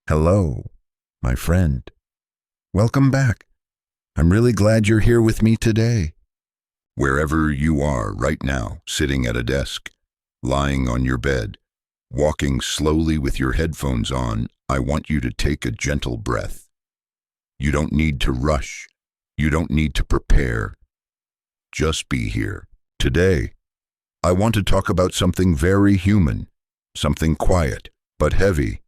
Hello, my friend. Welcome back. I'm really glad you're here with me today. Wherever you are right now, sitting at a desk, lying on your bed, walking slowly with your headphones on, I want you to take a gentle breath. You don't need to rush. You don't need to prepare. Just be here. Today, I want to talk about something very human, something quiet but heavy.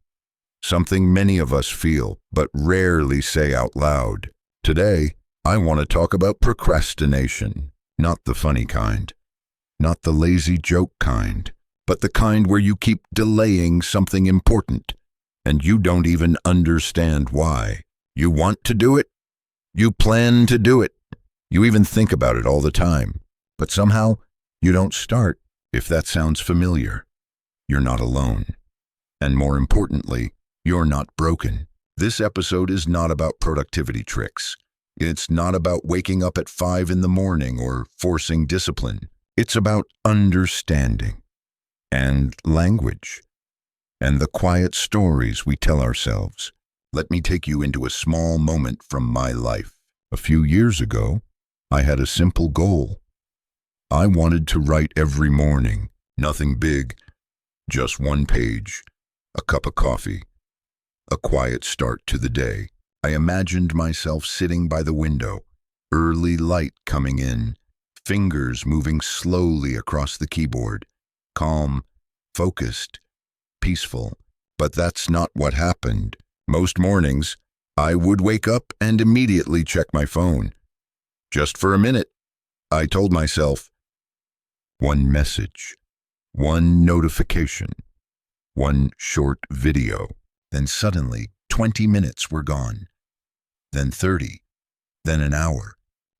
Something many of us feel, but rarely say out loud. Today, I want to talk about procrastination. Not the funny kind, not the lazy joke kind, but the kind where you keep delaying something important, and you don't even understand why. You want to do it, you plan to do it, you even think about it all the time, but somehow you don't start. If that sounds familiar, you're not alone. And more importantly, you're not broken. This episode is not about productivity tricks. It's not about waking up at 5 in the morning or forcing discipline. It's about understanding and language and the quiet stories we tell ourselves. Let me take you into a small moment from my life. A few years ago, I had a simple goal. I wanted to write every morning. Nothing big, just one page, a cup of coffee. A quiet start to the day. I imagined myself sitting by the window, early light coming in, fingers moving slowly across the keyboard, calm, focused, peaceful. But that's not what happened. Most mornings, I would wake up and immediately check my phone. Just for a minute, I told myself, one message, one notification, one short video. Then suddenly, 20 minutes were gone. Then 30. Then an hour.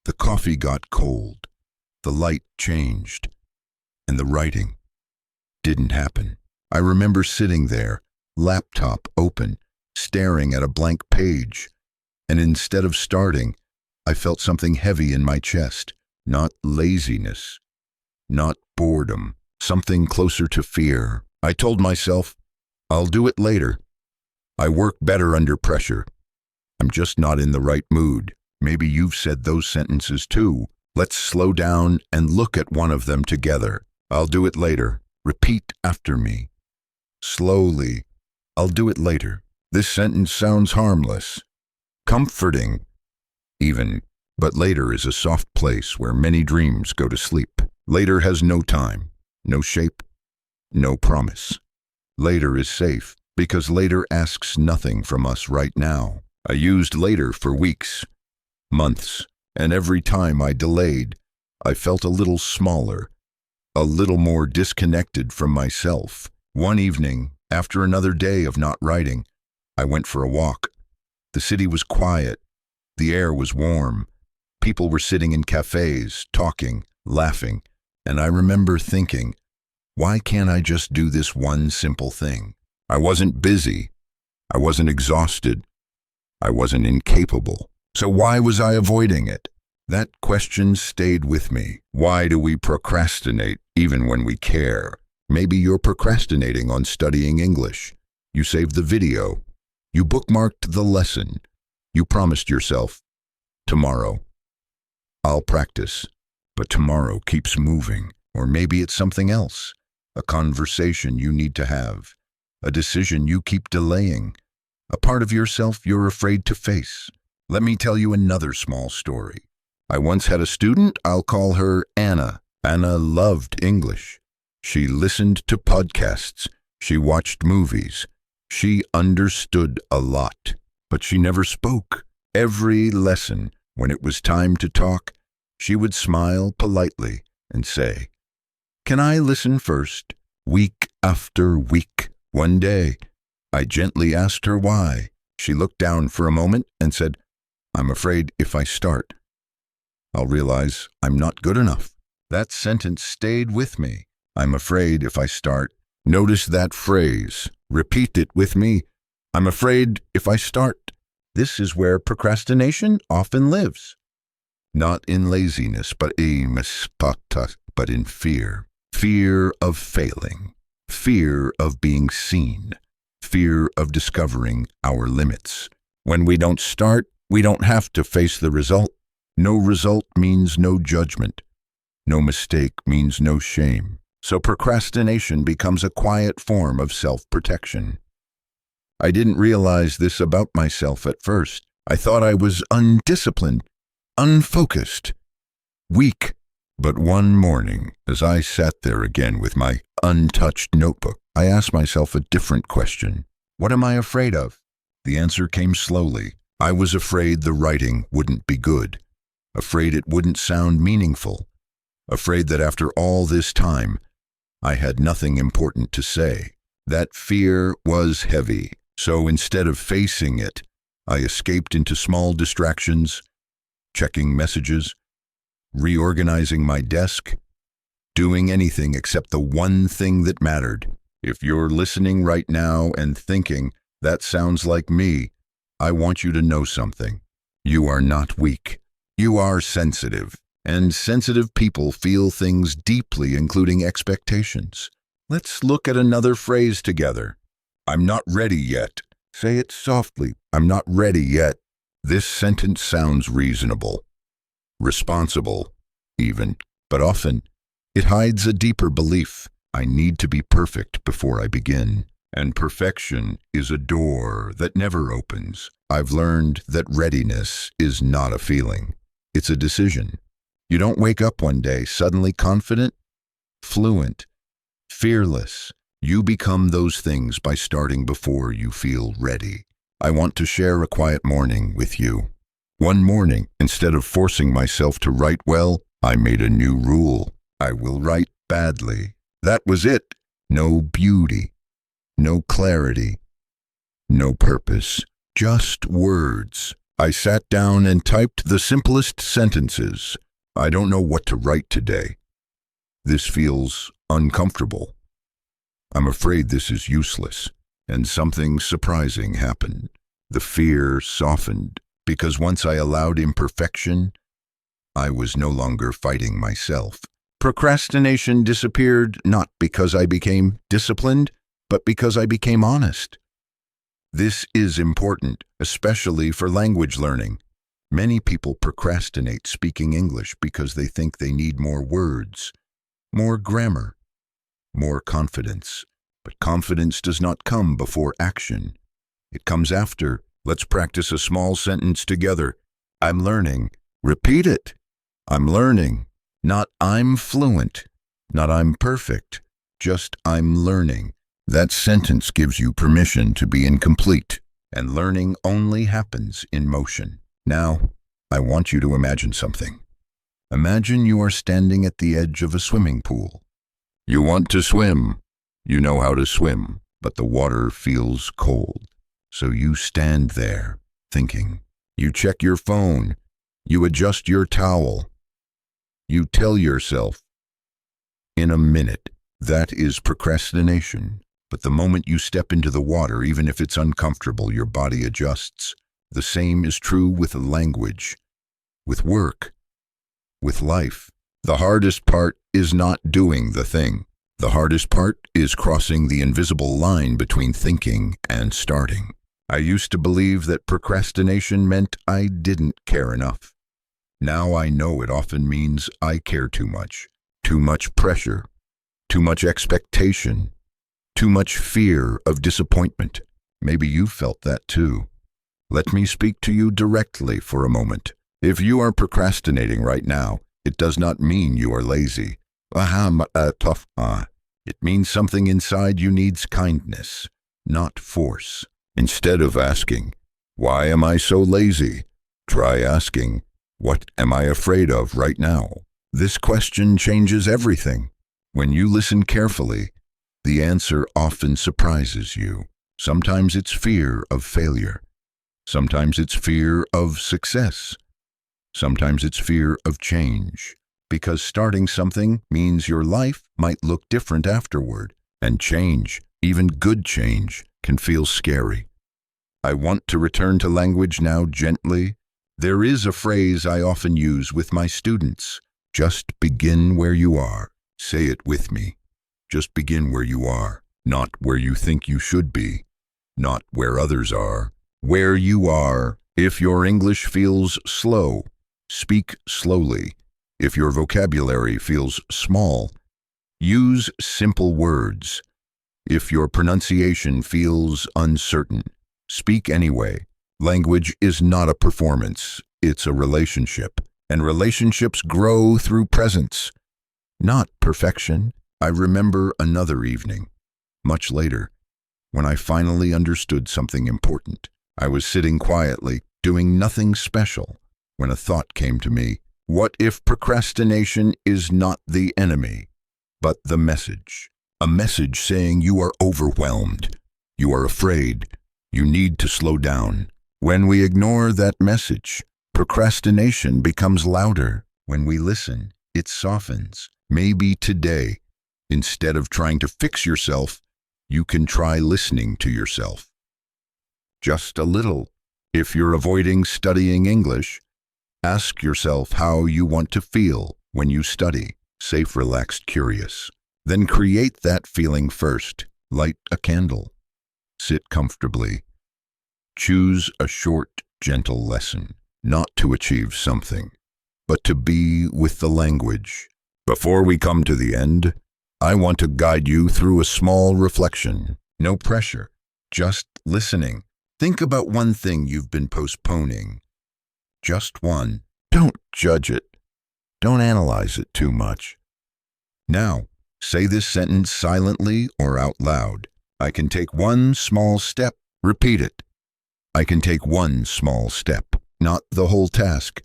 The coffee got cold. The light changed. And the writing didn't happen. I remember sitting there, laptop open, staring at a blank page. And instead of starting, I felt something heavy in my chest. Not laziness. Not boredom. Something closer to fear. I told myself, I'll do it later. I work better under pressure. I'm just not in the right mood. Maybe you've said those sentences too. Let's slow down and look at one of them together. I'll do it later. Repeat after me. Slowly. I'll do it later. This sentence sounds harmless, comforting, even, but later is a soft place where many dreams go to sleep. Later has no time, no shape, no promise. Later is safe, because later asks nothing from us right now. I used later for weeks, months, and every time I delayed, I felt a little smaller, a little more disconnected from myself. One evening, after another day of not writing, I went for a walk. The city was quiet, the air was warm, people were sitting in cafes, talking, laughing, and I remember thinking, why can't I just do this one simple thing? I wasn't busy. I wasn't exhausted. I wasn't incapable. So why was I avoiding it? That question stayed with me. Why do we procrastinate even when we care? Maybe you're procrastinating on studying English. You saved the video. You bookmarked the lesson. You promised yourself, tomorrow, I'll practice. But tomorrow keeps moving. Or maybe it's something else. A conversation you need to have. A decision you keep delaying, a part of yourself you're afraid to face. Let me tell you another small story. I once had a student, I'll call her Anna. Anna loved English. She listened to podcasts. She watched movies. She understood a lot, but she never spoke. Every lesson, when it was time to talk, she would smile politely and say, "Can I listen first?" Week after week. One day, I gently asked her why. She looked down for a moment and said, "I'm afraid if I start, I'll realize I'm not good enough." That sentence stayed with me. I'm afraid if I start. Notice that phrase. Repeat it with me. I'm afraid if I start. This is where procrastination often lives. Not in laziness, but in fear. Fear of failing. Fear of being seen. fear of discovering our limits. When we don't start, we don't have to face the result. No result means no judgment. No mistake means no shame. So procrastination becomes a quiet form of self-protection. I didn't realize this about myself at first. I thought I was undisciplined, unfocused, weak. But one morning, as I sat there again with my untouched notebook, I asked myself a different question. What am I afraid of? The answer came slowly. I was afraid the writing wouldn't be good, afraid it wouldn't sound meaningful, afraid that after all this time, I had nothing important to say. That fear was heavy, so instead of facing it, I escaped into small distractions, checking messages, reorganizing my desk, doing anything except the one thing that mattered. If you're listening right now and thinking, that sounds like me, I want you to know something. You are not weak. You are sensitive, and sensitive people feel things deeply, including expectations. Let's look at another phrase together. I'm not ready yet. Say it softly. I'm not ready yet. This sentence sounds reasonable, responsible, even, but often it hides a deeper belief. I need to be perfect before I begin. And perfection is a door that never opens. I've learned that readiness is not a feeling. It's a decision. You don't wake up one day suddenly confident, fluent, fearless. You become those things by starting before you feel ready. I want to share a quiet morning with you. One morning, instead of forcing myself to write well, I made a new rule. I will write badly. That was it. No beauty, no clarity, no purpose, just words. I sat down and typed the simplest sentences. I don't know what to write today. This feels uncomfortable. I'm afraid this is useless. And something surprising happened. The fear softened, because once I allowed imperfection, I was no longer fighting myself. Procrastination disappeared not because I became disciplined, but because I became honest. This is important, especially for language learning. Many people procrastinate speaking English because they think they need more words, more grammar, more confidence. But confidence does not come before action. It comes after. Let's practice a small sentence together. I'm learning. Repeat it. I'm learning. Not I'm fluent. Not I'm perfect. Just I'm learning. That sentence gives you permission to be incomplete. And learning only happens in motion. Now, I want you to imagine something. Imagine you are standing at the edge of a swimming pool. You want to swim. You know how to swim, but the water feels cold. So you stand there, thinking. You check your phone. You adjust your towel. You tell yourself, in a minute. That is procrastination. But the moment you step into the water, even if it's uncomfortable, your body adjusts. The same is true with language, with work, with life. The hardest part is not doing the thing. The hardest part is crossing the invisible line between thinking and starting. I used to believe that procrastination meant I didn't care enough. Now I know it often means I care too much pressure, too much expectation, too much fear of disappointment. Maybe you felt that too. Let me speak to you directly for a moment. If you are procrastinating right now, it does not mean you are lazy. It means something inside you needs kindness, not force. Instead of asking, why am I so lazy? Try asking, what am I afraid of right now? This question changes everything. When you listen carefully, the answer often surprises you. Sometimes it's fear of failure. Sometimes it's fear of success. Sometimes it's fear of change. Because starting something means your life might look different afterward, and change, even good change, can feel scary. I want to return to language now gently. There is a phrase I often use with my students. Just begin where you are. Say it with me. Just begin where you are, not where you think you should be. not where others are, where you are. If your English feels slow, speak slowly. If your vocabulary feels small, use simple words. If your pronunciation feels uncertain, speak anyway. Language is not a performance, it's a relationship. And relationships grow through presence, not perfection. I remember another evening, much later, when I finally understood something important. I was sitting quietly, doing nothing special, when a thought came to me. What if procrastination is not the enemy, but the message? A message saying you are overwhelmed, you are afraid, you need to slow down. When we ignore that message, procrastination becomes louder. When we listen, it softens. Maybe today, instead of trying to fix yourself, you can try listening to yourself. Just a little. If you're avoiding studying English, ask yourself how you want to feel when you study. Safe, relaxed, curious. Then create that feeling first. Light a candle. Sit comfortably. Choose a short, gentle lesson, not to achieve something, but to be with the language. Before we come to the end, I want to guide you through a small reflection. No pressure, just listening. Think about one thing you've been postponing. Just one. Don't judge it. Don't analyze it too much. Now, say this sentence silently or out loud. I can take one small step. Repeat it. I can take one small step. Not the whole task.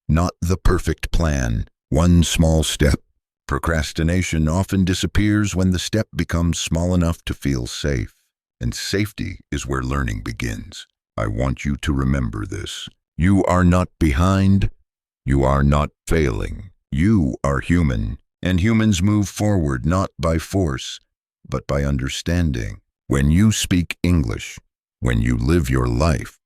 Not the perfect plan. One small step. Procrastination often disappears when the step becomes small enough to feel safe. And safety is where learning begins. I want you to remember this. You are not behind. You are not failing. You are human. And humans move forward not by force, but by understanding. When you speak English, when you live your life,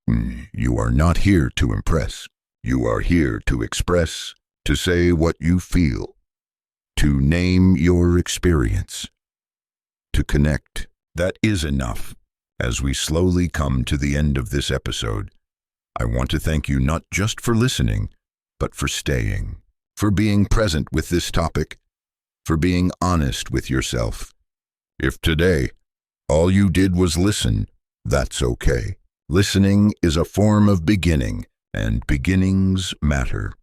you are not here to impress. You are here to express, to say what you feel, to name your experience, to connect. That is enough. As we slowly come to the end of this episode, I want to thank you not just for listening, but for staying, for being present with this topic, for being honest with yourself. If today all you did was listen, that's okay. Listening is a form of beginning, and beginnings matter.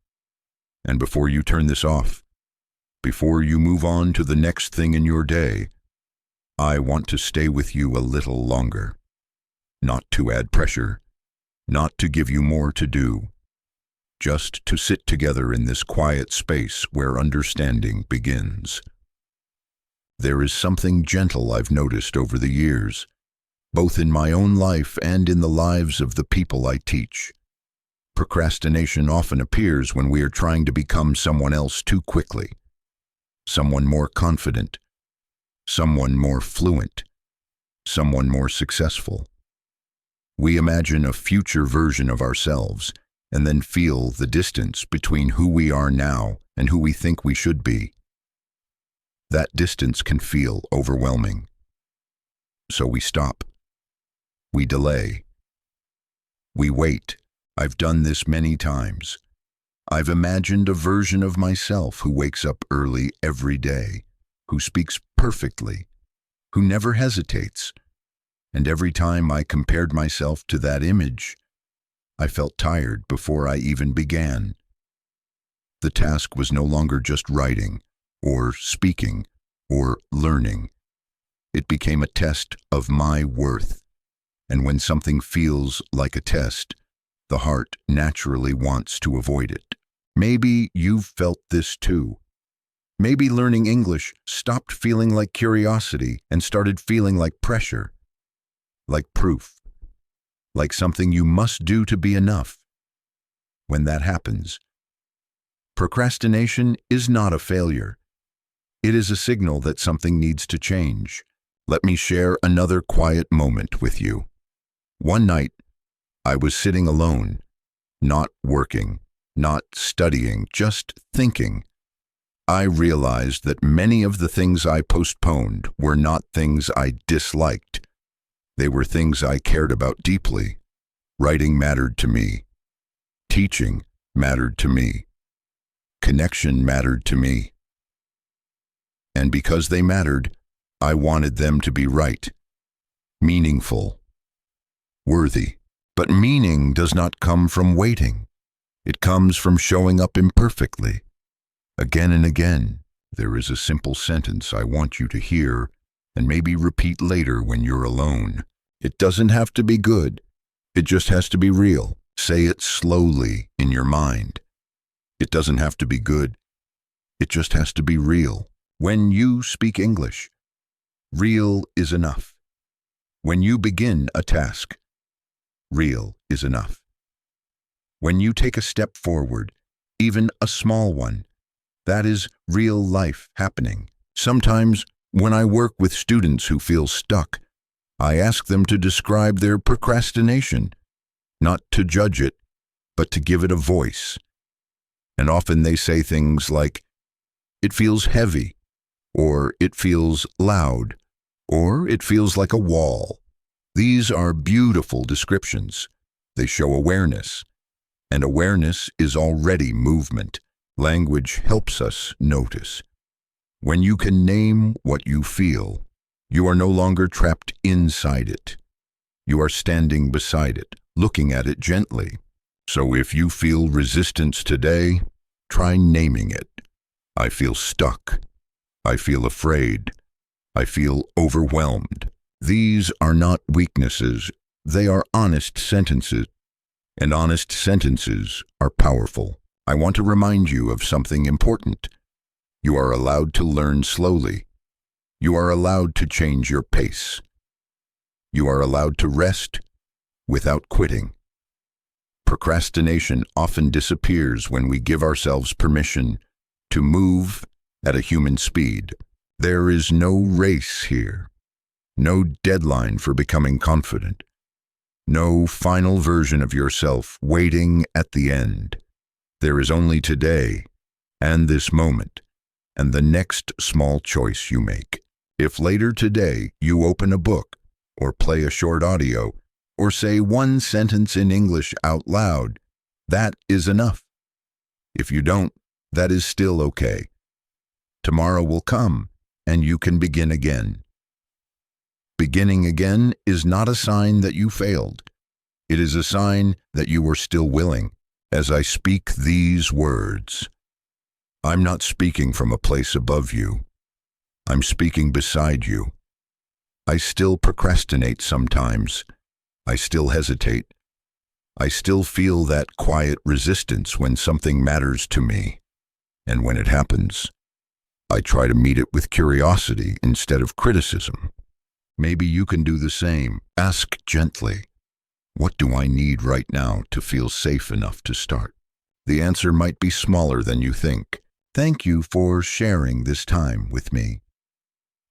And before you turn this off, before you move on to the next thing in your day, I want to stay with you a little longer. Not to add pressure, not to give you more to do, just to sit together in this quiet space where understanding begins. There is something gentle I've noticed over the years, both in my own life and in the lives of the people I teach. Procrastination often appears when we are trying to become someone else too quickly, someone more confident, someone more fluent, someone more successful. We imagine a future version of ourselves and then feel the distance between who we are now and who we think we should be. That distance can feel overwhelming. So we stop. We delay. We wait. I've done this many times. I've imagined a version of myself who wakes up early every day, who speaks perfectly, who never hesitates. And every time I compared myself to that image, I felt tired before I even began. The task was no longer just writing, or speaking, or learning. It became a test of my worth. And when something feels like a test, the heart naturally wants to avoid it. Maybe you've felt this too. Maybe learning English stopped feeling like curiosity and started feeling like pressure, like proof, like something you must do to be enough. When that happens, procrastination is not a failure. It is a signal that something needs to change. Let me share another quiet moment with you. One night, I was sitting alone, not working, not studying, just thinking. I realized that many of the things I postponed were not things I disliked, They were things I cared about deeply. Writing mattered to me. Teaching mattered to me. Connection mattered to me. And because they mattered, I wanted them to be right, meaningful, worthy. But meaning does not come from waiting. It comes from showing up imperfectly. Again and again, there is a simple sentence I want you to hear and maybe repeat later when you're alone. It doesn't have to be good. It just has to be real. Say it slowly in your mind. It doesn't have to be good. It just has to be real. When you speak English, real is enough. When you begin a task, real is enough. When you take a step forward, even a small one, that is real life happening. Sometimes, when I work with students who feel stuck, I ask them to describe their procrastination, not to judge it, but to give it a voice. And often they say things like, "It feels heavy," or "It feels loud," or "It feels like a wall." These are beautiful descriptions. They show awareness, and awareness is already movement. Language helps us notice. When you can name what you feel, you are no longer trapped inside it. You are standing beside it, looking at it gently. So if you feel resistance today, try naming it. I feel stuck. I feel afraid. I feel overwhelmed. These are not weaknesses. They are honest sentences. And honest sentences are powerful. I want to remind you of something important. You are allowed to learn slowly. You are allowed to change your pace. You are allowed to rest without quitting. Procrastination often disappears when we give ourselves permission to move at a human speed. There is no race here, no deadline for becoming confident, no final version of yourself waiting at the end. There is only today and this moment and the next small choice you make. If later today you open a book or play a short audio or say one sentence in English out loud, that is enough. If you don't, that is still okay. Tomorrow will come and you can begin again. Beginning again is not a sign that you failed. It is a sign that you are still willing. As I speak these words, I'm not speaking from a place above you. I'm speaking beside you. I still procrastinate sometimes. I still hesitate. I still feel that quiet resistance when something matters to me. And when it happens, I try to meet it with curiosity instead of criticism. Maybe you can do the same. Ask gently, what do I need right now to feel safe enough to start? The answer might be smaller than you think. Thank you for sharing this time with me.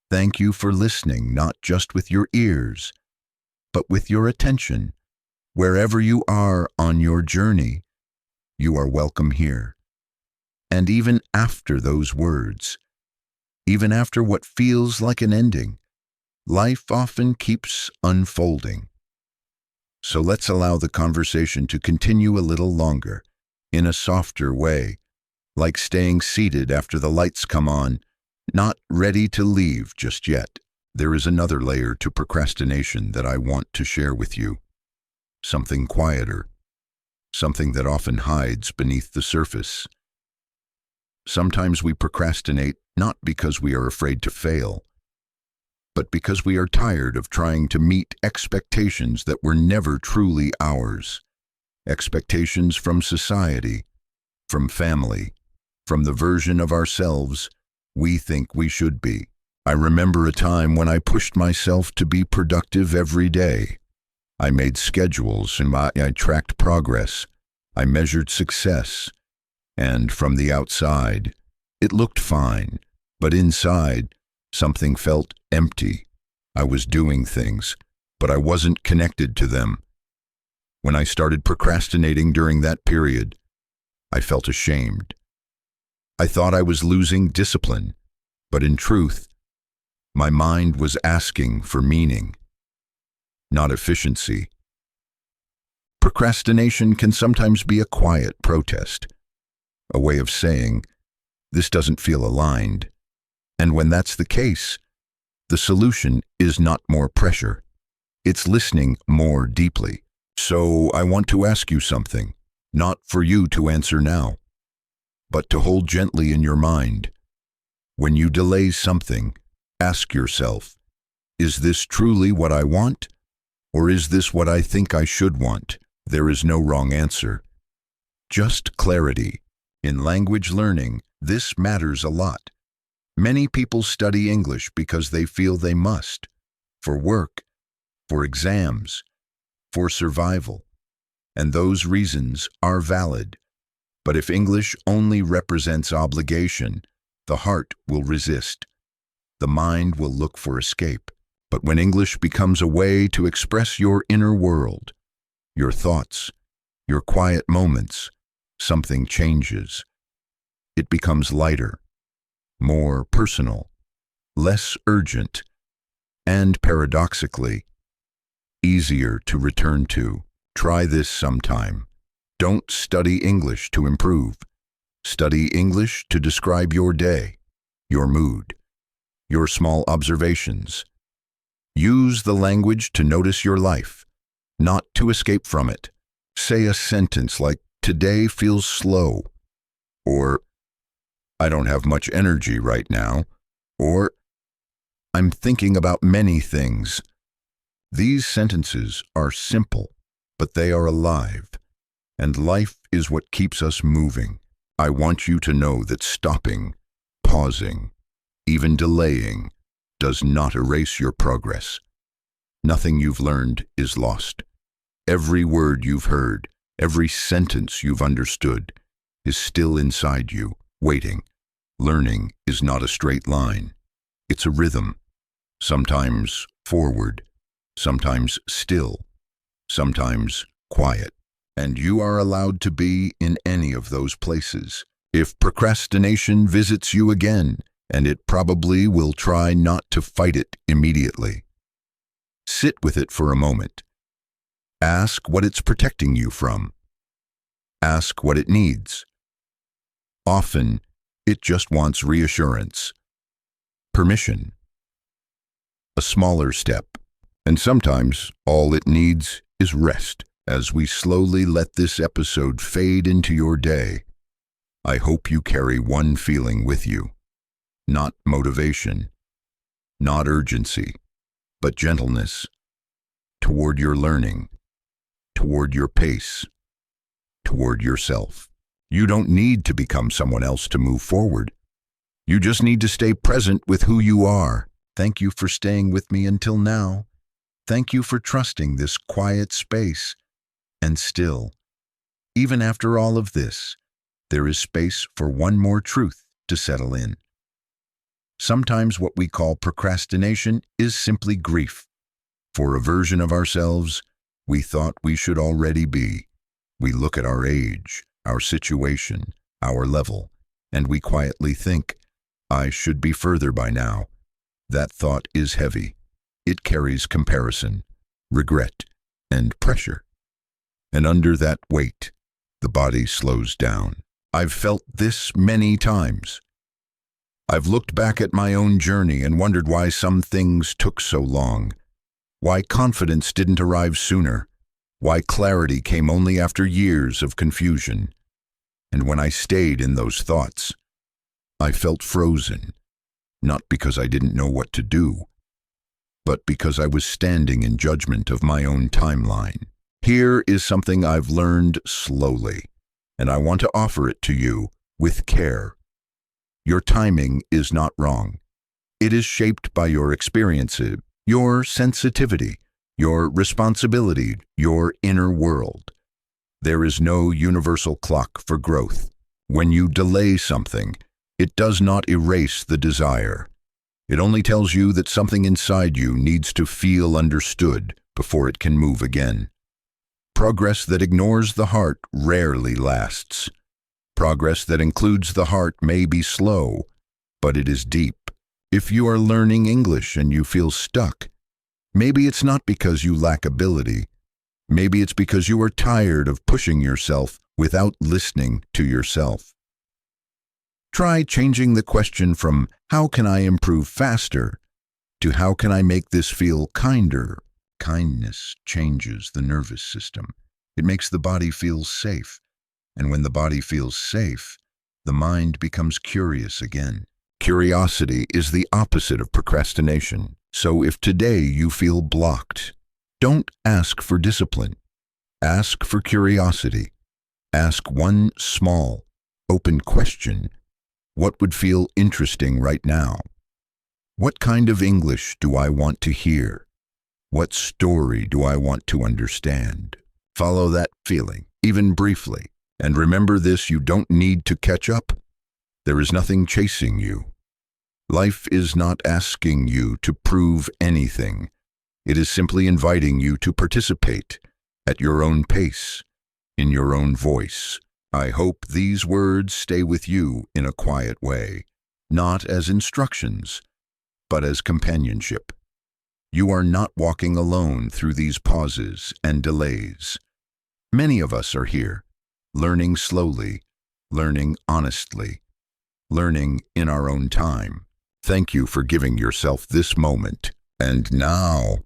Thank you for listening, not just with your ears, but with your attention. Wherever you are on your journey, you are welcome here. And even after those words, even after what feels like an ending, life often keeps unfolding. So let's allow the conversation to continue a little longer, in a softer way, like staying seated after the lights come on, not ready to leave just yet. There is another layer to procrastination that I want to share with you. Something quieter, something that often hides beneath the surface. Sometimes we procrastinate not because we are afraid to fail, but because we are tired of trying to meet expectations that were never truly ours. Expectations from society, from family, from the version of ourselves we think we should be. I remember a time when I pushed myself to be productive every day. I made schedules and I tracked progress. I measured success. And from the outside, it looked fine. But inside, something felt empty. I was doing things, but I wasn't connected to them. When I started procrastinating during that period, I felt ashamed. I thought I was losing discipline, but in truth, my mind was asking for meaning. not efficiency. Procrastination can sometimes be a quiet protest, a way of saying, "This doesn't feel aligned." And when that's the case, the solution is not more pressure. It's listening more deeply. So I want to ask you something, not for you to answer now, but to hold gently in your mind. When you delay something, ask yourself, is this truly what I want? Or is this what I think I should want? There is no wrong answer. Just clarity. In language learning, this matters a lot. Many people study English because they feel they must, for work, for exams, for survival. And those reasons are valid. But if English only represents obligation, the heart will resist. The mind will look for escape. But when English becomes a way to express your inner world, your thoughts, your quiet moments, something changes. It becomes lighter, more personal, less urgent, and paradoxically, easier to return to. Try this sometime. Don't study English to improve. Study English to describe your day, your mood, your small observations. Use the language to notice your life, not to escape from it. Say a sentence like, "Today feels slow," or "I don't have much energy right now," or "I'm thinking about many things." These sentences are simple, but they are alive, and life is what keeps us moving. I want you to know that stopping, pausing, even delaying, does not erase your progress. Nothing you've learned is lost. Every word you've heard, every sentence you've understood, is still inside you, waiting. Learning is not a straight line. It's a rhythm. Sometimes forward, sometimes still, sometimes quiet. And you are allowed to be in any of those places. If procrastination visits you again, and it probably will try not to fight it immediately, sit with it for a moment. Ask what it's protecting you from. Ask what it needs. Often, it just wants reassurance, permission, a smaller step, and sometimes all it needs is rest. As we slowly let this episode fade into your day, I hope you carry one feeling with you. Not motivation, not urgency, but gentleness toward your learning, toward your pace, toward yourself. You don't need to become someone else to move forward. You just need to stay present with who you are. Thank you for staying with me until now. Thank you for trusting this quiet space. And still, even after all of this, there is space for one more truth to settle in. Sometimes what we call procrastination is simply grief for a version of ourselves we thought we should already be. We look at our age, our situation, our level, and we quietly think, "I should be further by now." That thought is heavy. It carries comparison, regret, and pressure. And under that weight, the body slows down. I've felt this many times. I've looked back at my own journey and wondered why some things took so long, why confidence didn't arrive sooner, why clarity came only after years of confusion. And when I stayed in those thoughts, I felt frozen, not because I didn't know what to do, but because I was standing in judgment of my own timeline. Here is something I've learned slowly, and I want to offer it to you with care. Your timing is not wrong. It is shaped by your experiences, your sensitivity, your responsibility, your inner world. There is no universal clock for growth. When you delay something, it does not erase the desire. It only tells you that something inside you needs to feel understood before it can move again. Progress that ignores the heart rarely lasts. Progress that includes the heart may be slow, but it is deep. If you are learning English and you feel stuck, Maybe it's not because you lack ability. Maybe it's because you are tired of pushing yourself without listening to yourself. Try changing the question from "How can I improve faster?" to "How can I make this feel kinder?" Kindness changes the nervous system. It makes the body feel safe. And when the body feels safe, the mind becomes curious again. Curiosity is the opposite of procrastination. So if today you feel blocked, don't ask for discipline. Ask for curiosity. Ask one small, open question. What would feel interesting right now? What kind of English do I want to hear? What story do I want to understand? Follow that feeling, even briefly. And remember this, you don't need to catch up. There is nothing chasing you. Life is not asking you to prove anything. It is simply inviting you to participate at your own pace, in your own voice. I hope these words stay with you in a quiet way, not as instructions, but as companionship. You are not walking alone through these pauses and delays. Many of us are here, learning slowly, learning honestly, learning in our own time. Thank you for giving yourself this moment. And now,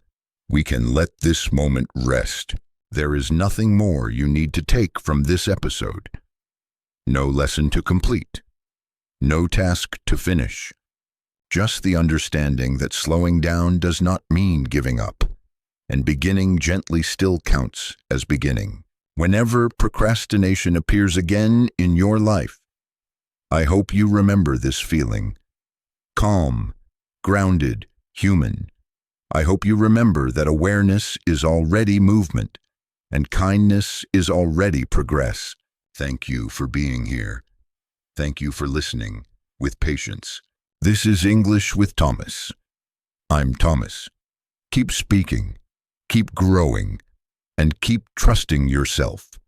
we can let this moment rest. There is nothing more you need to take from this episode. No lesson to complete. No task to finish. Just the understanding that slowing down does not mean giving up, and beginning gently still counts as beginning. Whenever procrastination appears again in your life, I hope you remember this feeling. Calm, grounded, human. I hope you remember that awareness is already movement, and kindness is already progress. Thank you for being here. Thank you for listening with patience. This is English with Thomas. I'm Thomas. Keep speaking, keep growing, and keep trusting yourself.